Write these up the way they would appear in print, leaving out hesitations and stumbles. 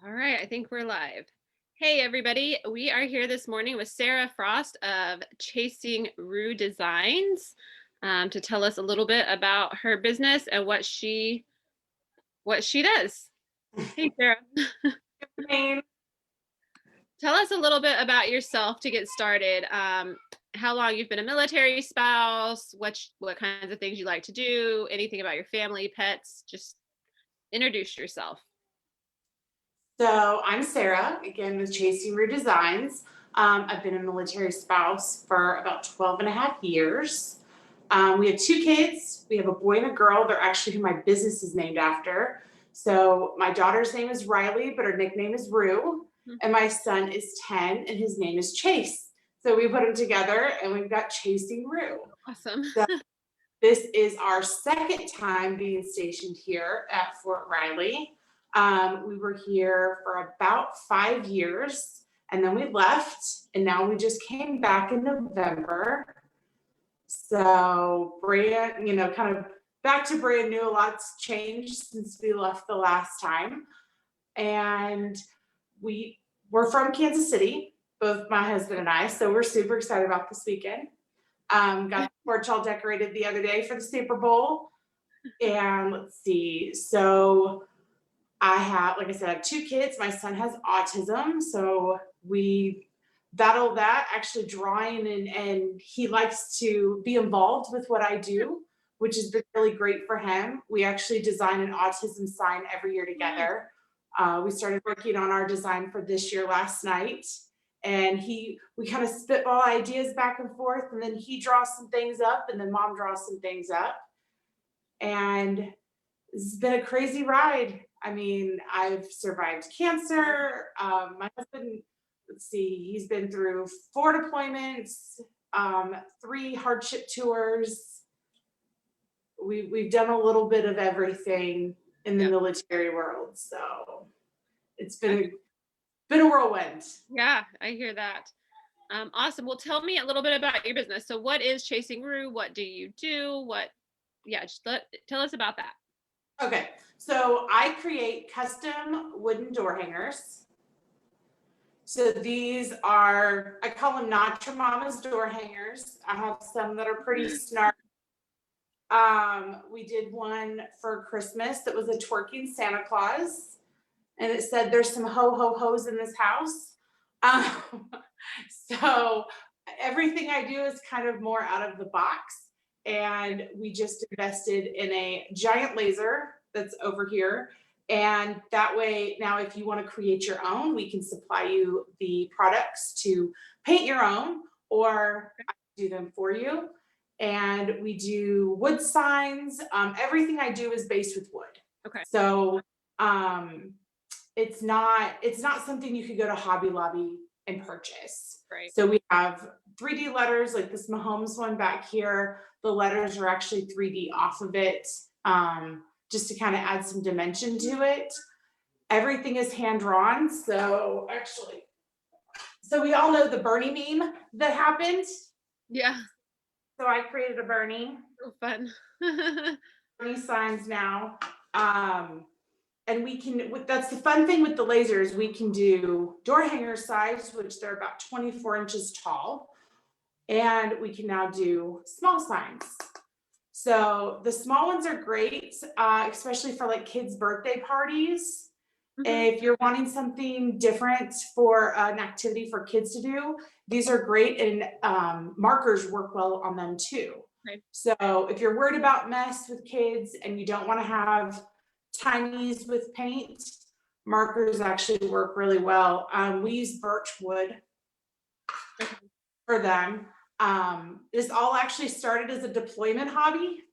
All right, I think we're live. Hey, everybody. We are here this morning with Sarah Frost of Chasing Roo Designs to tell us a little bit about her business and what she does. Hey, Sarah. Name. Tell us a little bit about yourself to get started. How long you've been a military spouse, what kinds of things you like to do, anything about your family, pets, just introduce yourself. So I'm Sarah, again with Chasing Roo Designs. I've been a military spouse for about 12 and a half years. We have two kids. We have a boy and a girl. They're actually who my business is named after. So my daughter's name is Riley, but her nickname is Roo. Mhm. And my son is 10 and his name is Chase. So we put them together and we've got Chasing Roo. Awesome. So this is our second time being stationed here at Fort Riley. We were here for about 5 years and then we left, and now we just came back in November. So, kind of back to brand new. A lot's changed since we left the last time. And we're from Kansas City, both my husband and I. So, we're super excited about this weekend. Got the porch all decorated the other day for the Super Bowl. And let's see. So like I said, I have two kids. My son has autism. So we battle that, actually drawing, and he likes to be involved with what I do, which has been really great for him. We actually design an autism sign every year Nice. together. We started working on our design for this year last night, and we kind of spitball ideas back and forth, and then he draws some things up, and then mom draws some things up, and it's been a crazy ride. I mean, I've survived cancer. My husband, let's see, he's been through 4 deployments, 3 hardship tours. We've done a little bit of everything in the Yep. military world, so it's been a whirlwind. Yeah, I hear that. Awesome. Well, tell me a little bit about your business. So, what is Chasing Roo? What do you do? Yeah, tell us about that. Okay, so I create custom wooden door hangers. So these are, I call them not your mama's door hangers. I have some that are pretty snarky. We did one for Christmas that was a twerking Santa Claus, and it said, "There's some ho ho hos in this house." Um, so everything I do is kind of more out of the box. And we just invested in a giant laser that's over here. And that way, now if you want to create your own, we can supply you the products to paint your own, or I can do them for you. And we do wood signs. Everything I do is based with wood. Okay. So um, it's not something you could go to Hobby Lobby and purchase. Right. So we have 3D letters like this Mahomes one back here. The letters are actually 3D off of it, just to kind of add some dimension to it. Everything is hand drawn. So we all know the Bernie meme that happened. Yeah. So I created a Bernie So fun. signs now. And that's the fun thing with the lasers. We can do door hanger size, which they're about 24 inches tall. And we can now do small signs. So the small ones are great, especially for like kids' birthday parties. Mhm. If you're wanting something different for an activity for kids to do, these are great, and markers work well on them too. Right. So if you're worried about mess with kids and you don't want to have timies with paint, markers actually work really well. We use birch wood for them. This all actually started as a deployment hobby.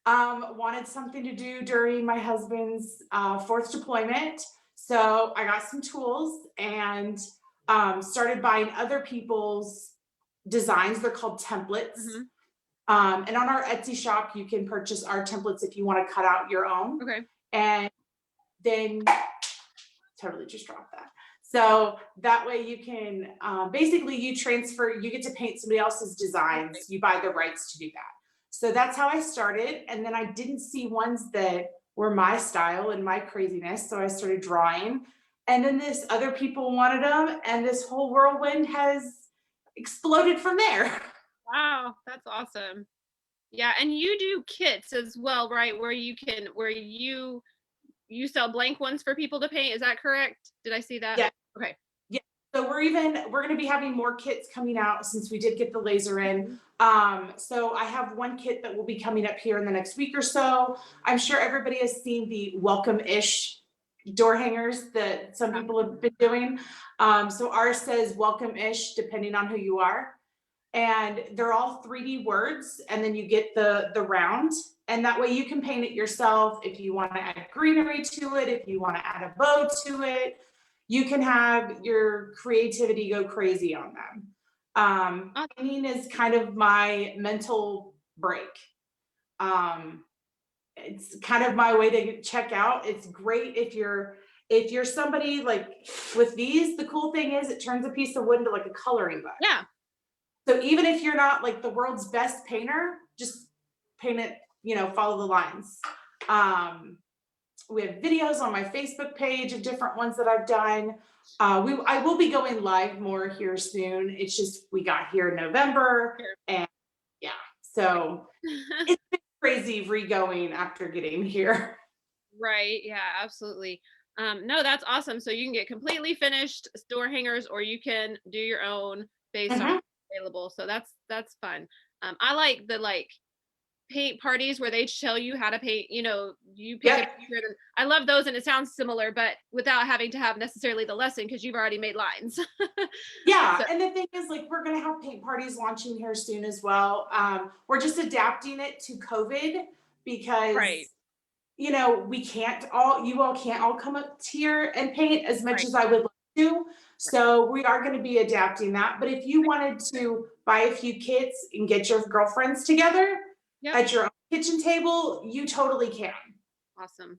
Wanted something to do during my husband's 4th deployment. So I got some tools and started buying other people's designs. They're called templates. Mhm. And on our Etsy shop, you can purchase our templates if you want to cut out your own. Okay. And then totally just dropped that. So that way you can basically you get to paint somebody else's designs. Right. You buy the rights to do that. So that's how I started. And then I didn't see ones that were my style and my craziness. So I started drawing. And then this other people wanted them, and this whole whirlwind has exploded from there. Wow, that's awesome. Yeah, and you do kits as well, right? Where you sell blank ones for people to paint. Is that correct? Did I see that? Yeah. Okay. Yeah. So we're gonna be having more kits coming out since we did get the laser in. Mhm. So I have one kit that will be coming up here in the next week or so. I'm sure everybody has seen the welcome-ish door hangers that some Yeah. people have been doing. So ours says welcome-ish, depending on who you are. And they're all 3D words, and then you get the round, and that way you can paint it yourself. If you want to add greenery to it, if you want to add a bow to it, you can have your creativity go crazy on them. Awesome. Painting is kind of my mental break. um, it's kind of my way to check out. It's great if you're somebody like, with these, the cool thing is it turns a piece of wood into like a coloring book. Yeah. So even if you're not like the world's best painter, just paint it, follow the lines. Um, we have videos on my Facebook page of different ones that I've done. I will be going live more here soon. It's just we got here in November, Sure. and yeah, so it's been crazy re-going after getting here. Right. Yeah, absolutely. No, that's awesome. So you can get completely finished door hangers, or you can do your own based on Mhm. what's available. So that's fun. I like the paint parties where they show you how to paint. You pick a Yep. picture. And I love those, and it sounds similar, but without having to have necessarily the lesson because you've already made lines. Yeah, So and the thing is, like, we're gonna have paint parties launching here soon as well. We're just adapting it to COVID right, because you all can't all come up here and paint as much right, as I would like to. right. So we are going to be adapting that. But if you wanted to buy a few kits and get your girlfriends together Yep. at your own kitchen table, you totally can. Awesome.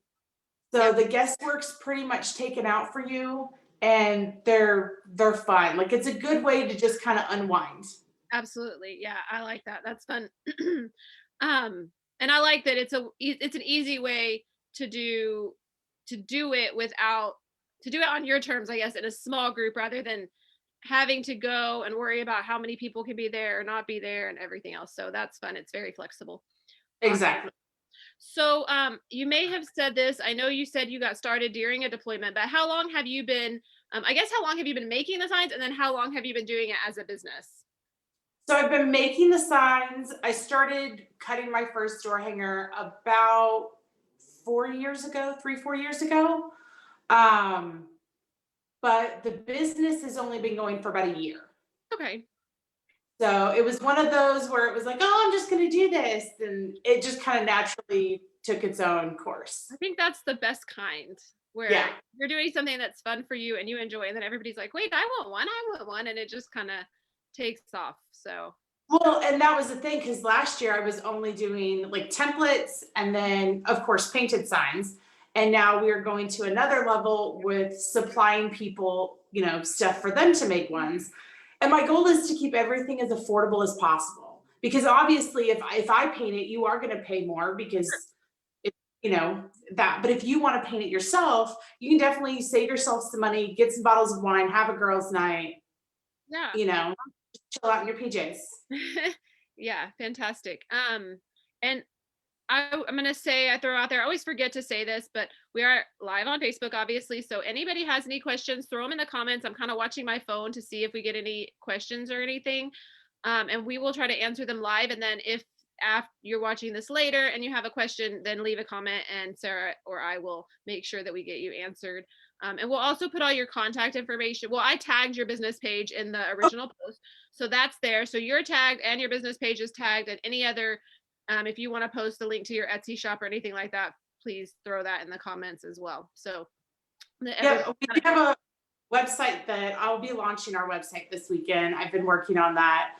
So Yep. the guesswork's pretty much taken out for you, and they're fine. Like, it's a good way to just kind of unwind. Absolutely. Yeah, I like that. That's fun. And I like that it's an easy way to do to do it without to do it on your terms, I guess, in a small group rather than having to go and worry about how many people can be there or not be there and everything else. So that's fun. It's very flexible. Awesome. Exactly. So you may have said this. I know you said you got started during a deployment, but how long have you been I guess how long have you been making the signs, and then how long have you been doing it as a business? So I've been making the signs. I started cutting my first door hanger about 4 years ago, 3, 4 years ago. Um, but the business has only been going for about a year. Okay. So it was one of those where it was like, oh, I'm just going to do this. And it just kind of naturally took its own course. I think that's the best kind Yeah. where you're doing something that's fun for you and you enjoy, and then everybody's like, "Wait, I want one," and it just kind of takes off. So, Well, and that was the thing, because last year I was only doing like templates and then, of course, painted signs. And now we are going to another level with supplying people, stuff for them to make ones. And my goal is to keep everything as affordable as possible. Because obviously, if I paint it, you are going to pay more because it, that. But if you want to paint it yourself, you can definitely save yourself some money, get some bottles of wine, have a girls' night, yeah. you know, chill out in your PJs. Yeah, fantastic. And I'm gonna say I throw out there. I always forget to say this, but we are live on Facebook, obviously. So anybody has any questions, throw them in the comments. I'm kind of watching my phone to see if we get any questions or anything, and we will try to answer them live. And then if after you're watching this later and you have a question, then leave a comment, and Sarah or I will make sure that we get you answered. And we'll also put all your contact information. Well, I tagged your business page in the original post, so that's there. So you're tagged and your business page is tagged, and any other if you want to post a link to your Etsy shop or anything like that, please throw that in the comments as well. So that everybody Yeah, we kind do of has. have a website that I'll be launching our website this weekend. I've been working on that.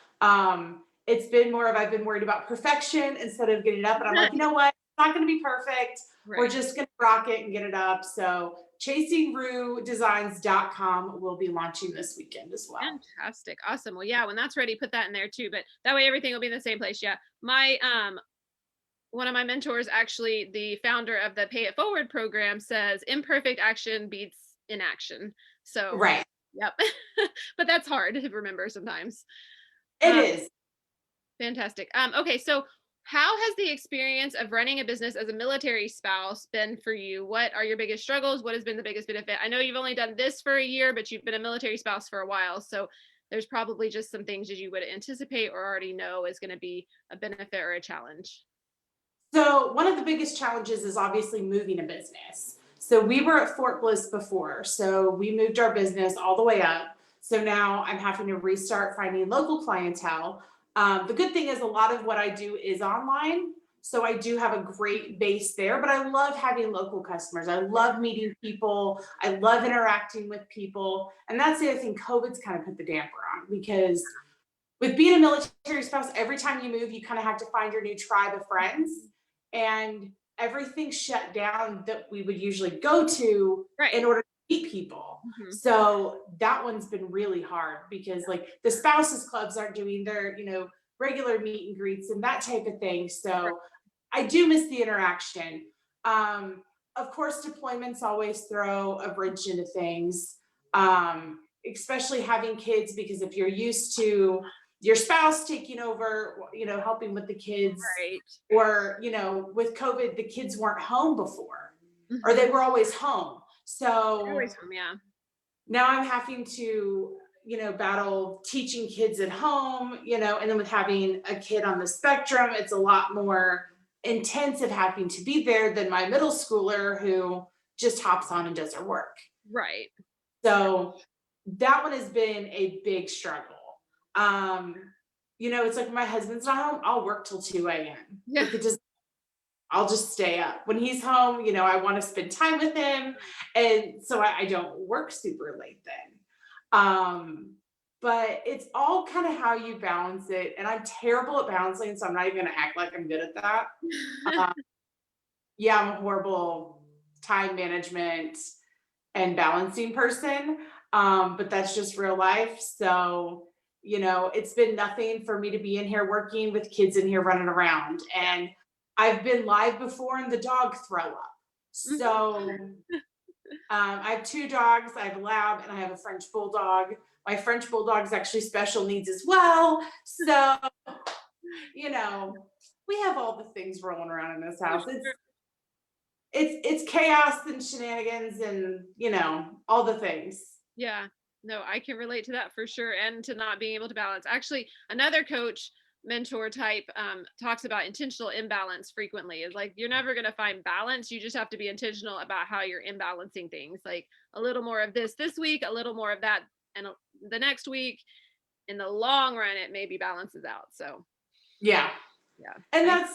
It's been more of I've been worried about perfection instead of getting it up. And I'm like, you know what? It's not going to be perfect. We're Right. just going to rock it and get it up. So chasingroodesigns.com will be launching this weekend as well. Fantastic. Awesome. Well, yeah, when that's ready, put that in there too. But that way everything will be in the same place. Yeah. My one of my mentors, actually the founder of the Pay It Forward program, says imperfect action beats inaction. So, Right. yep. But that's hard to remember sometimes. It Um, is. Fantastic. Okay, so how has the experience of running a business as a military spouse been for you? What are your biggest struggles? What has been the biggest benefit? I know you've only done this for a year, but you've been a military spouse for a while. So there's probably just some things that you would anticipate or already know is going to be a benefit or a challenge. So one of the biggest challenges is obviously moving a business. So we were at Fort Bliss before, so we moved our business all the way up. So now I'm having to restart finding local clientele. The good thing is a lot of what I do is online. So I do have a great base there, but I love having local customers. I love meeting people. I love interacting with people. And that's the other thing COVID's kind of put the damper on because with being a military spouse, every time you move, you kind of have to find your new tribe of friends. And everything shut down that we would usually go to in Right. order to meet people. Mhm. So that one's been really hard because like the spouses clubs aren't doing their, regular meet and greets and that type of thing. Right. So I do miss the interaction. Of course, deployments always throw a wrench into things, especially having kids, because if you're used to your spouse taking over, helping with the kids, Right. or, with COVID, the kids weren't home before, or Mhm. they were always home. So Always home, yeah. now I'm having to, battle teaching kids at home, and then with having a kid on the spectrum, it's a lot more intense of having to be there than my middle schooler who just hops on and does her work. Right. So that one has been a big struggle. Um, it's like when my husband's not home, I'll work till 2 a.m. Yeah. Like I'll just stay up. When he's home, I want to spend time with him. And so I don't work super late then. But it's all kind of how you balance it. And I'm terrible at balancing, so I'm not even gonna act like I'm good at that. Uh, yeah, I'm a horrible time management and balancing person. But that's just real life. So, it's been nothing for me to be in here working with kids in here running around. And I've been live before and the dog throw up. Mhm. So I have two dogs. I have a lab and I have a French bulldog. My French bulldog is actually special needs as well. So, you know, we have all the things rolling around in this For house. It's sure. it's chaos and shenanigans and all the things. Yeah. No, I can relate to that for sure, and to not being able to balance. Actually, another coach mentor type talks about intentional imbalance frequently. Is like you're never going to find balance. You just have to be intentional about how you're imbalancing things. Like a little more of this week, a little more of that, and the next week. In the long run, it maybe balances out. So Yeah. yeah, And I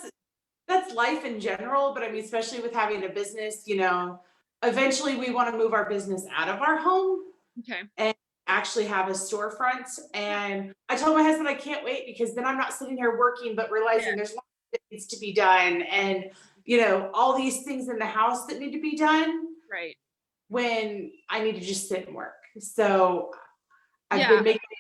that's life in general, but I mean especially with having a business, eventually we want to move our business out of our home okay. and actually have a storefront. And I told my husband I can't wait because then I'm not sitting here working, but Yeah, realizing there's lots that needs to be done and all these things in the house that need to be done right. when I need to just sit and work. So I've Yeah, been making it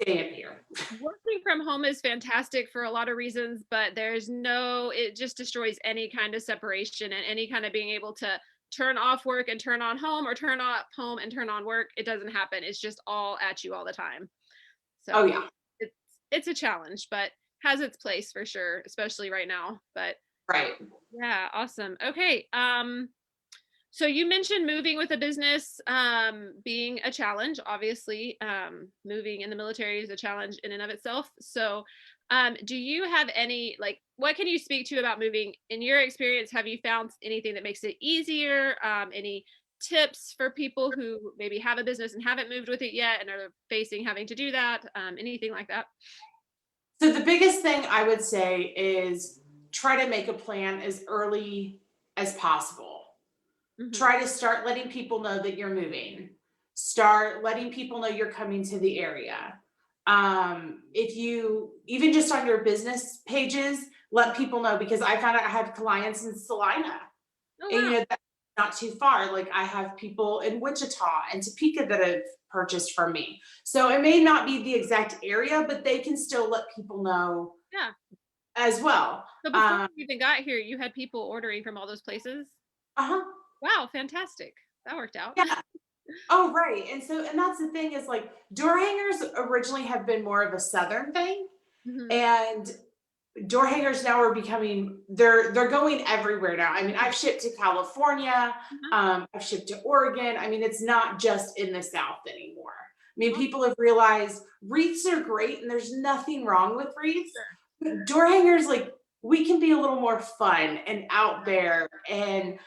stay up here. working from home is fantastic for a lot of reasons, but it just destroys any kind of separation and any kind of being able to turn off work and turn on home, or turn off home and turn on work. It doesn't happen. It's just all at you all the time. Oh So yeah. it's it's a challenge, but has its place for sure, especially right now. But Right. yeah, awesome. Okay. So you mentioned moving with a business being a challenge. Obviously, moving in the military is a challenge in and of itself. So, do you have any what can you speak to about moving in your experience? Have you found anything that makes it easier? Any tips for people who maybe have a business and haven't moved with it yet and are facing having to do that? Anything like that? So the biggest thing I would say is try to make a plan as early as possible. Hmm. Try to start letting people know that you're moving. Start letting people know you're coming to the area. If you even just on your business pages, let people know because I found out I had clients in Salina, Oh and wow! that's not too far. Like I have people in Wichita and Topeka that have purchased from me. So it may not be the exact area, but they can still let people know Yeah. as well. So before you even got here, you had people ordering from all those places? Uh-huh. Wow, fantastic. That worked out. Yeah. Oh, right. And that's the thing is like door hangers originally have been more of a Southern thing. Mhm. And door hangers now are becoming they're going everywhere now. I mean, I've shipped to California, Uh-huh. I've shipped to Oregon. I mean, it's not just in the South anymore. I mean, Awesome. people have realized wreaths are great and there's nothing wrong with wreaths, Sure. but door hangers, like, we can be a little more fun and out there. And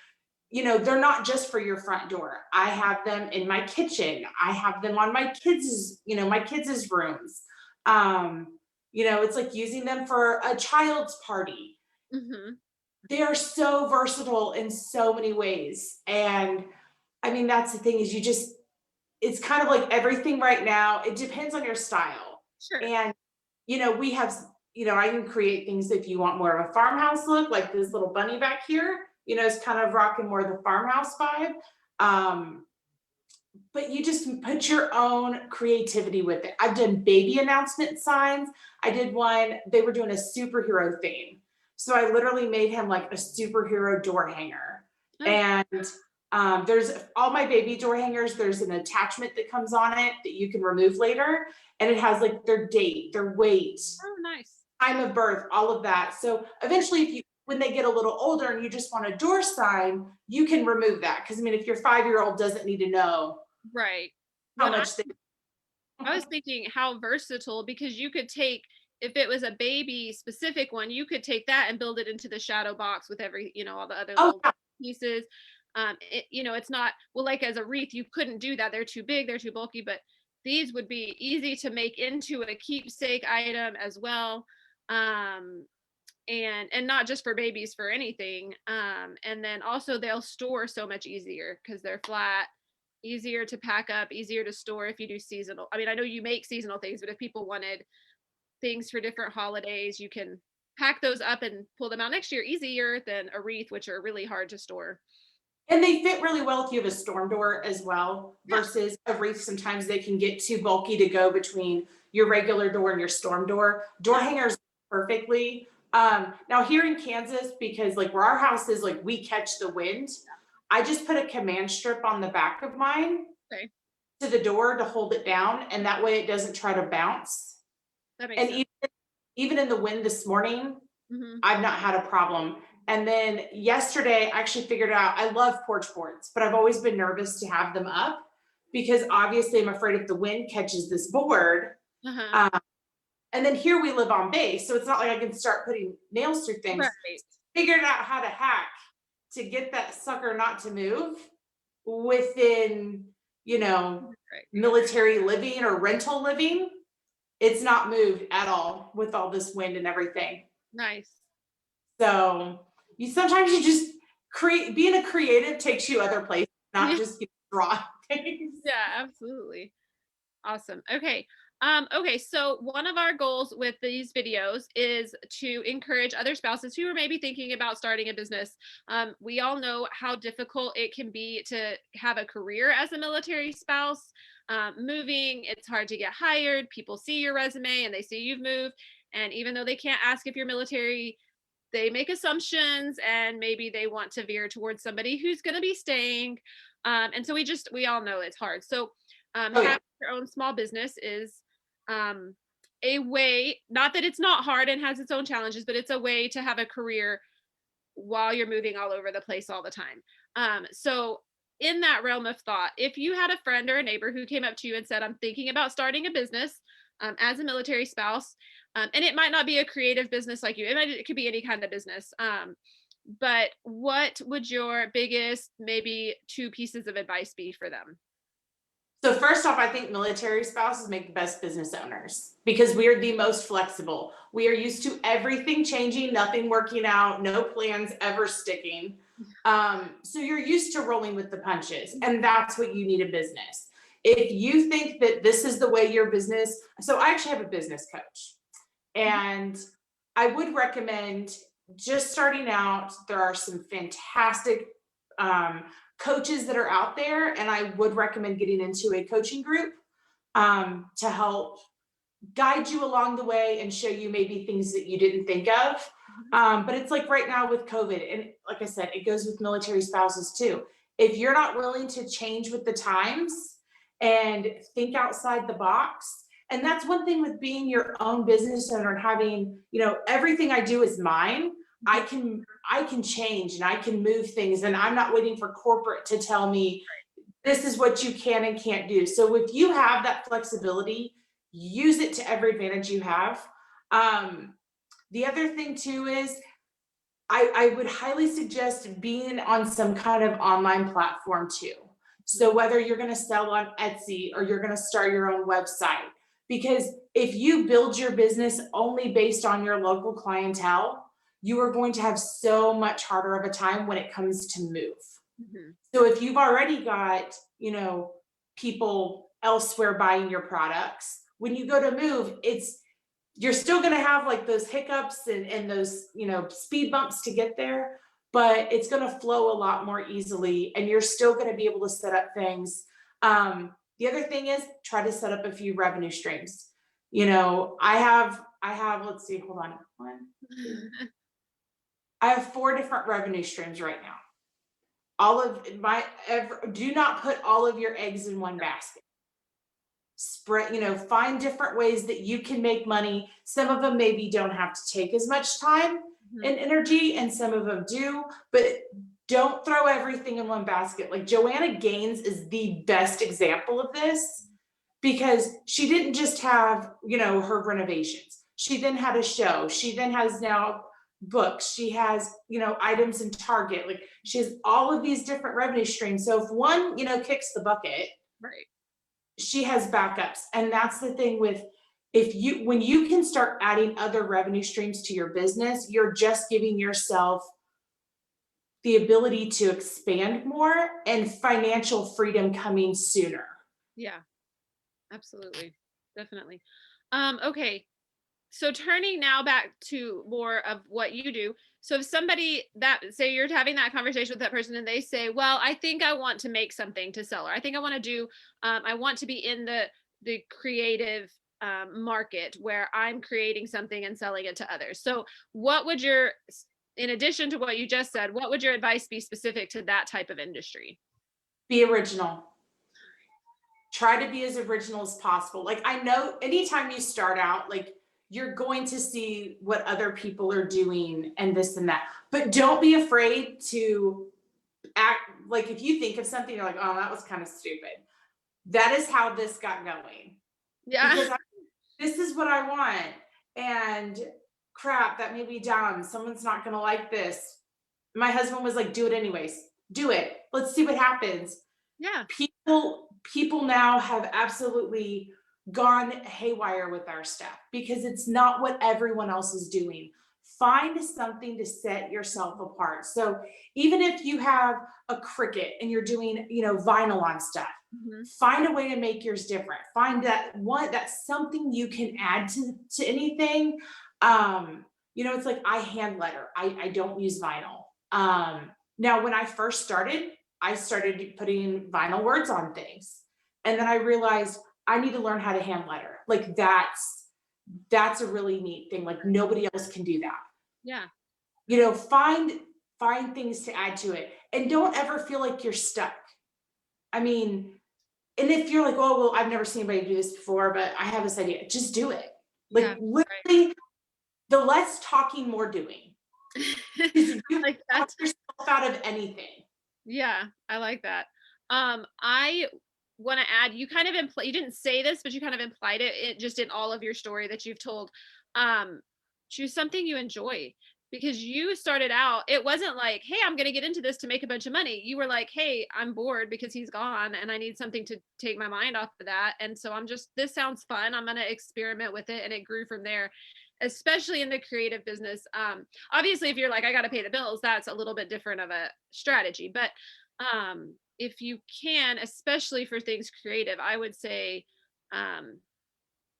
they're not just for your front door. I have them in my kitchen. I have them on my kids' rooms. It's like using them for a child's party. Mhm. They are so versatile in so many ways. And I mean, that's the thing is it's kind of like everything right now. It depends on your style. Sure. And, we have, I can create things if you want more of a farmhouse look, like this little bunny back here, it's kind of rocking more of the farmhouse vibe. Um, but you just put your own creativity with it. I've done baby announcement signs. I did one, they were doing a superhero theme. So I literally made him like a superhero door hanger. Oh, And there's all my baby door hangers, there's an attachment that comes on it that you can remove later. And it has like their date, their weight, oh, nice. time of birth, all of that. So eventually, when they get a little older and you just want a door sign, you can remove that. Because I mean, if your 5-year-old doesn't need to know Right. how When much they I was thinking how versatile because you could take if it was a baby specific one, you could take that and build it into the shadow box with all the other oh little yeah, pieces. It's not well, like as a wreath, you couldn't do that. They're too big, they're too bulky, but these would be easy to make into a keepsake item as well. Um, and not just for babies, for anything. And then also they'll store so much easier because they're flat, easier to pack up, easier to store if you do seasonal. I mean, I know you make seasonal things, but if people wanted things for different holidays, you can pack those up and pull them out next year easier than a wreath, which are really hard to store. and they fit really well if you have a storm door as well, Yeah. versus a wreath. Sometimes they can get too bulky to go between your regular door and your storm door. Door Yeah. hangers perfectly. Now here in Kansas, because like where our house is, like we catch the wind, I just put a command strip on the back of mine Okay. to the door to hold it down, and that way it doesn't try to bounce. That makes And sense. even in the wind this morning, Hmm. I've not had a problem. And then yesterday, I actually figured out I love porch boards, but I've always been nervous to have them up because obviously I'm afraid if the wind catches this board. Uh-huh. Um, and then here we live on base, so it's not like I can start putting nails through things. Right. Figured out how to hack to get that sucker not to move within, you know, Right. military living or rental living. It's not moved at all with all this wind and everything. Nice. So you sometimes you just create being a creative takes you other places, not Yeah. just draw things. Yeah, absolutely. Awesome. Okay. Okay, so one of our goals with these videos is to encourage other spouses who are maybe thinking about starting a business. We all know how difficult it can be to have a career as a military spouse. Moving, it's hard to get hired. People see your resume and they see you've moved. And even though they can't ask if you're military, they make assumptions and maybe they want to veer towards somebody who's going to be staying. And so we all know it's hard. So Oh yeah. having your own small business is um, a way, not that it's not hard and has its own challenges, but it's a way to have a career while you're moving all over the place all the time. So, in that realm of thought, if you had a friend or a neighbor who came up to you and said, I'm thinking about starting a business as a military spouse, and it might not be a creative business like you, it could be any kind of business. But what would your biggest, maybe two pieces of advice be for them? So first off, I think military spouses make the best business owners because we are the most flexible. We are used to everything changing, nothing working out, no plans ever sticking. So you're used to rolling with the punches, and that's what you need in business. If you think that this is the way your business, so I actually have a business coach, and I would recommend just starting out. There are some fantastic um, coaches that are out there, and I would recommend getting into a coaching group to help guide you along the way and show you maybe things that you didn't think of. Mhm. But it's like right now with COVID, and like I said, it goes with military spouses too. If you're not willing to change with the times and think outside the box, and that's one thing with being your own business owner and having, everything I do is mine. I Mhm. can I can change and I can move things, and I'm not waiting for corporate to tell me this is what you can and can't do. So if you have that flexibility, use it to every advantage you have. Um, the other thing too is I would highly suggest being on some kind of online platform too. So whether you're going to sell on Etsy or you're going to start your own website, because if you build your business only based on your local clientele, you are going to have so much harder of a time when it comes to move. Mhm. So if you've already got, people elsewhere buying your products, when you go to move, you're still going to have like those hiccups and those, speed bumps to get there, but it's going to flow a lot more easily and you're still going to be able to set up things. The other thing is try to set up a few revenue streams. I have, let's see, hold on. One, two, I have 4 different revenue streams right now. Do not put all of your eggs in one basket. Spread, find different ways that you can make money. Some of them maybe don't have to take as much time Mhm. and energy, and some of them do, but don't throw everything in one basket. Like Joanna Gaines is the best example of this because she didn't just have, her renovations. She then had a show. She then has now books. She has, items in Target. Like she has all of these different revenue streams. So if one, kicks the bucket, Right. she has backups. And that's the thing with if you when you can start adding other revenue streams to your business, you're just giving yourself the ability to expand more and financial freedom coming sooner. Yeah, absolutely. Definitely. Okay. So turning now back to more of what you do. So if somebody that say you're having that conversation with that person and they say, "Well, I think I want to make something to sell, or I think I want to do, I want to be in the creative market where I'm creating something and selling it to others." So what would in addition to what you just said, what would your advice be specific to that type of industry? Be original. Try to be as original as possible. Like I know anytime you start out, like you're going to see what other people are doing and this and that. But don't be afraid to act like if you think of something, you're like, oh, that was kind of stupid. That is how this got going. Yeah. Because this is what I want. And crap, that made me down. Someone's not gonna like this. My husband was like, do it anyways. Do it. Let's see what happens. Yeah. People now have absolutely gone haywire with our stuff because it's not what everyone else is doing. Find something to set yourself apart. So even if you have a Cricut and you're doing, vinyl on stuff, Mhm. find a way to make yours different. Find that's something you can add to anything. It's like I hand letter. I don't use vinyl. Now when I started putting vinyl words on things. And then I realized I need to learn how to hand letter. Like that's a really neat thing. Like nobody else can do that. Yeah. Find things to add to it. And don't ever feel like you're stuck. I mean, and if you're like, oh well, I've never seen anybody do this before, but I have this idea, just do it. Yeah. Like literally the less talking, more doing. Right. Because you can Like talk that. yourself out of anything. Yeah, I like that. I want to add, you kind of you didn't say this, but you kind of implied it just in all of your story that you've told. Um, choose something you enjoy because you started out, it wasn't like, hey, I'm going to get into this to make a bunch of money. You were like, hey, I'm bored because he's gone and I need something to take my mind off of that. And so this sounds fun. I'm going to experiment with it. And it grew from there, especially in the creative business. Obviously if you're like, I got to pay the bills, that's a little bit different of a strategy, but if you can, especially for things creative, I would say, um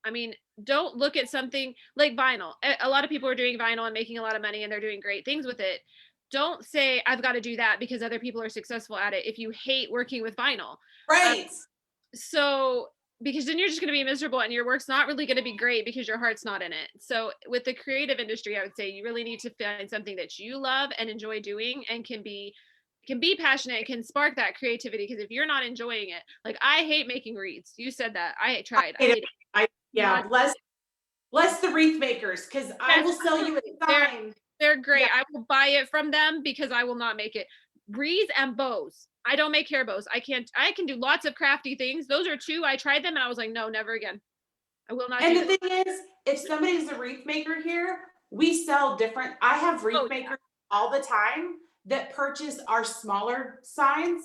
I mean, don't look at something like vinyl. A lot of people are doing vinyl and making a lot of money and they're doing great things with it. Don't say I've got to do that because other people are successful at it if you hate working with vinyl. uh, Right. so because then you're just going to be miserable and your work's not really going to be great because your heart's not in it. So with the creative industry, I would say you really need to find something that you love and enjoy doing and can be passionate, can spark that creativity. Because if you're not enjoying it, like I hate making wreaths. You said that. I tried. I hate it. hate it. Yeah, Not bless the wreath makers, because I yes, will sell you a they're sign. they're Yeah, great. I will buy it from them because I will not make it. Wreaths and bows. I don't make hair bows. I can't. I can do lots of crafty things. Those are two. I tried them and I was like, no, never again. I will not and do the that. thing is, if somebody's a wreath maker here, we sell different. I have Oh wreath makers all the time that purchase our smaller signs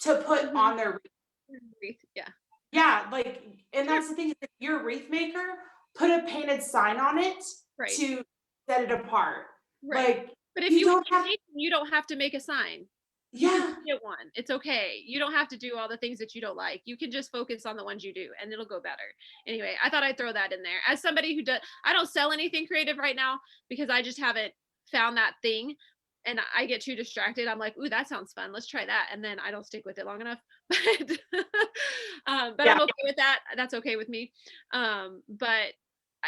to put yeah. on their wreath. Wreath. Yeah. Yeah, like, and Sure. that's the thing, is if you're a wreath maker, put a painted sign on it Right. to set it apart. Right. Like, But if you you don't have, hate them, you don't have to make a sign. You can yeah. just get one. It's okay. You don't have to do all the things that you don't like. You can just focus on the ones you do and it'll go better. Anyway, I thought I'd throw that in there. As somebody who does, I don't sell anything creative right now because I just haven't found that thing and I get too distracted. I'm like, ooh, that sounds fun. Let's try that. And then I don't stick with it long enough. But Yeah. I'm okay with that. That's okay with me. But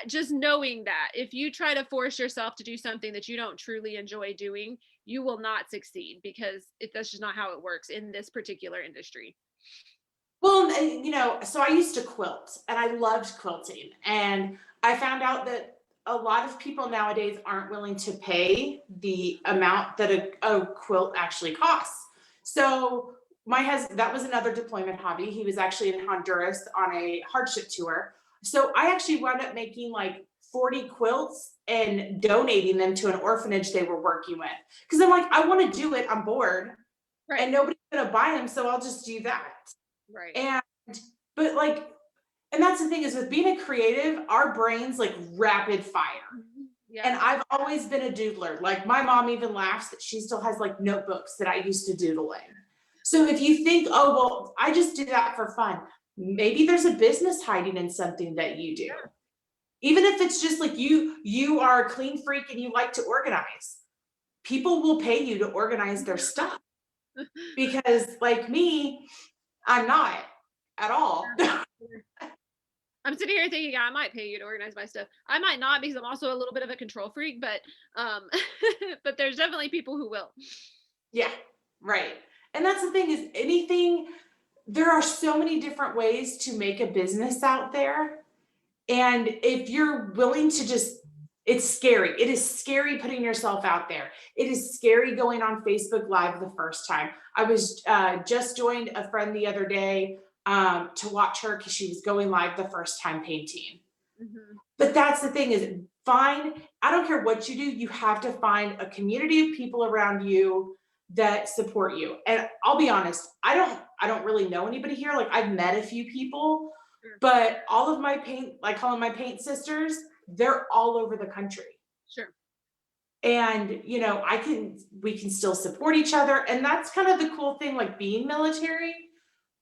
just knowing that if you try to force yourself to do something that you don't truly enjoy doing, you will not succeed because that's just not how it works in this particular industry. Well, so I used to quilt and I loved quilting. And I found out that a lot of people nowadays aren't willing to pay the amount that a quilt actually costs. So my husband, that was another deployment hobby. He was actually in Honduras on a hardship tour. So I actually wound up making like 40 quilts and donating them to an orphanage they were working with. Because I'm like, I want to do it. I'm bored Right. and nobody's going to buy them. So I'll just do that. Right. And but like, and that's the thing, is with being a creative, our brains like rapid fire. And Yeah. I've always been a doodler. Like my mom even laughs that she still has like notebooks that I used to doodle in. So if you think, oh well, I just do that for fun, maybe there's a business hiding in something that you do. Even if it's just like you are a clean freak and you like to organize. People will pay you to organize their stuff, because like me, I'm not at all. I'm sitting here thinking I might pay you to organize my stuff. I might not because I'm also a little bit of a control freak, but but there's definitely people who will. Yeah, right. And that's the thing, is anything, there are so many different ways to make a business out there. And if you're willing to just, it's scary. It is scary putting yourself out there. It is scary going on Facebook Live the first time. I was just joined a friend the other day to watch her because she was going live the first time painting. Mm-hmm. But that's the thing, is find, I don't care what you do, you have to find a community of people around you that support you. And I'll be honest, I don't really know anybody here. Like I've met a few people, Sure. but all of my paint, I call them my paint sisters, they're all over the country. Sure. And we can still support each other. And that's kind of the cool thing, like being military,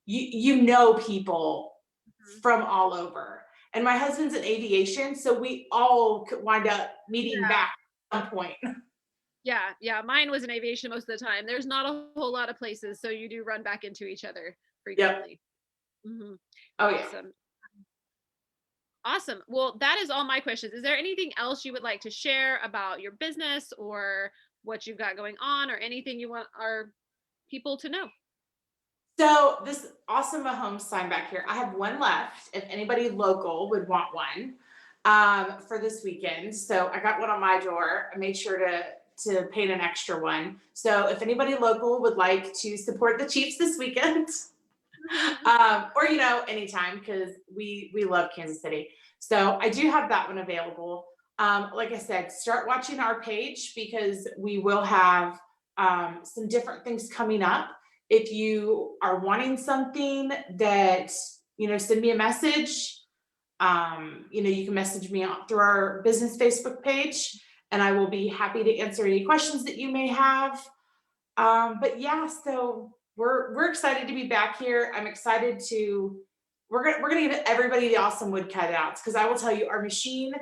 you know people Mm-hmm. from all over. And my husband's in aviation, so we all could wind up meeting Yeah. back at some point. Yeah. Yeah. Mine was in aviation most of the time. There's not a whole lot of places, so you do run back into each other Yep. frequently. Mm-hmm. Oh yeah. Awesome. Awesome. Well, that is all my questions. Is there anything else you would like to share about your business or what you've got going on or anything you want our people to know? So this awesome home sign back here, I have one left. If anybody local would want one for this weekend, so I got one on my door. I made sure to paint an extra one. So if anybody local would like to support the Chiefs this weekend, or anytime, because we love Kansas City. So I do have that one available. Like I said, start watching our page because we will have some different things coming up. If you are wanting something that, send me a message. You can message me through our business Facebook page, and I will be happy to answer any questions that you may have. But yeah, so we're excited to be back here. I'm excited to, we're gonna give everybody the awesome wood cutouts, because I will tell you, our machine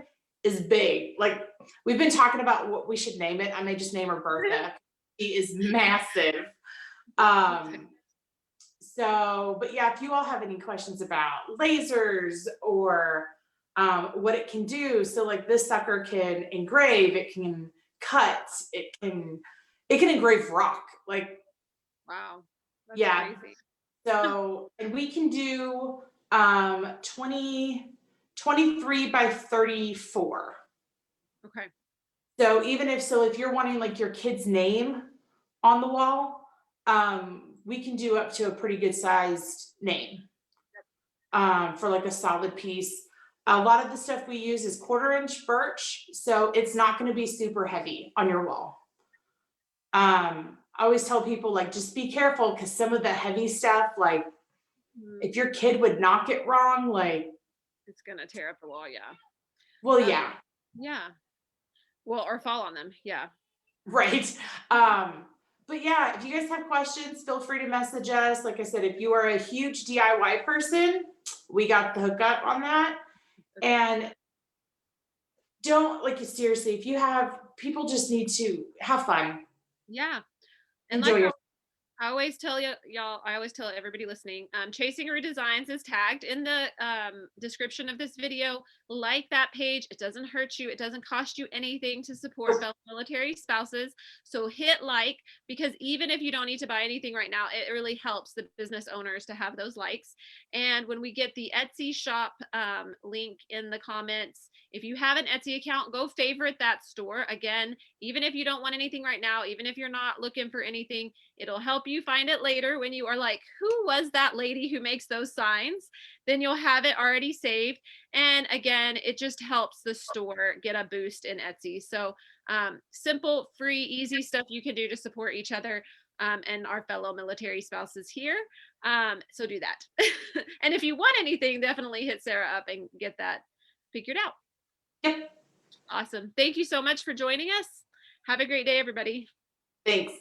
is big. Like we've been talking about what we should name it. I may just name her Bertha. She is massive. So, but yeah, if you all have any questions about lasers or what it can do, so like this sucker can engrave, it can cut, it can engrave rock. Like, Wow. That's yeah. crazy. So, and we can do 20, 23 by 34. Okay. So even if you're wanting like your kid's name on the wall, we can do up to a pretty good sized name for like a solid piece. A lot of the stuff we use is 1/4 inch birch, so it's not going to be super heavy on your wall. I always tell people like just be careful because some of the heavy stuff, like Mhm. if your kid would knock it wrong, like, It's gonna tear up the wall, yeah. well, Um, yeah, yeah. Well, or fall on them. Yeah. right. But yeah, if you guys have questions, feel free to message us. Like I said, if you are a huge DIY person, we got the hookup on that. Okay. And don't like seriously, if you have people just need to have fun, Yeah. And enjoy like your I always tell y'all, I always tell everybody listening, Chasing Roo Designs is tagged in the description of this video. Like that page. It doesn't hurt you. It doesn't cost you anything to support fellow military spouses. So hit like, because even if you don't need to buy anything right now, it really helps the business owners to have those likes. And when we get the Etsy shop link in the comments, if you have an Etsy account, go favorite that store. Again, even if you don't want anything right now, even if you're not looking for anything, it'll help you find it later when you are like, who was that lady who makes those signs? Then you'll have it already saved. And again, it just helps the store get a boost in Etsy. So simple, free, easy stuff you can do to support each other and our fellow military spouses here. So do that. And if you want anything, definitely hit Sarah up and get that figured out. Yep. Awesome. Thank you so much for joining us. Have a great day, everybody. Thanks.